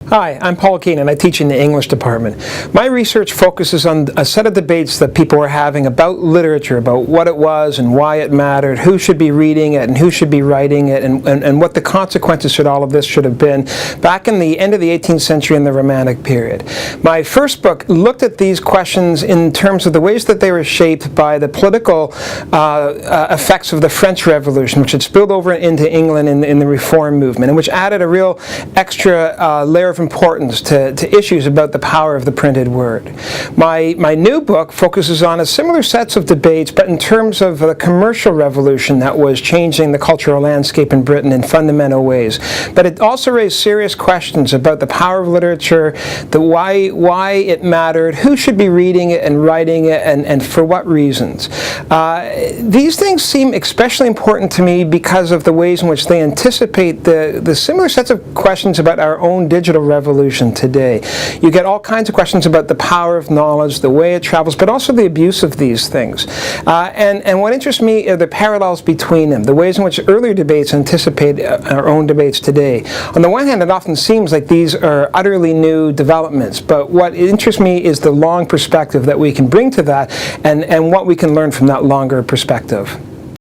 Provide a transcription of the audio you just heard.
Hi, I'm Paul Keenan. I teach in the English department. My research focuses on a set of debates that people were having about literature, about what it was and why it mattered, who should be reading it and who should be writing it, and what the consequences should all of this should have been back in the end of the 18th century and the Romantic period. My first book looked at these questions in terms of the ways that they were shaped by the political effects of the French Revolution, which had spilled over into England in the Reform movement, and which added a real extra layer of importance to issues about the power of the printed word. My new book focuses on a similar sets of debates, but in terms of the commercial revolution that was changing the cultural landscape in Britain in fundamental ways. But it also raised serious questions about the power of literature, why it mattered, who should be reading it and writing it, and for what reasons. These things seem especially important to me because of the ways in which they anticipate the similar sets of questions about our own digital revolution today. You get all kinds of questions about the power of knowledge, the way it travels, but also the abuse of these things. And what interests me are the parallels between them, the ways in which earlier debates anticipate our own debates today. On the one hand, it often seems like these are utterly new developments, but what interests me is the long perspective that we can bring to that and what we can learn from that longer perspective.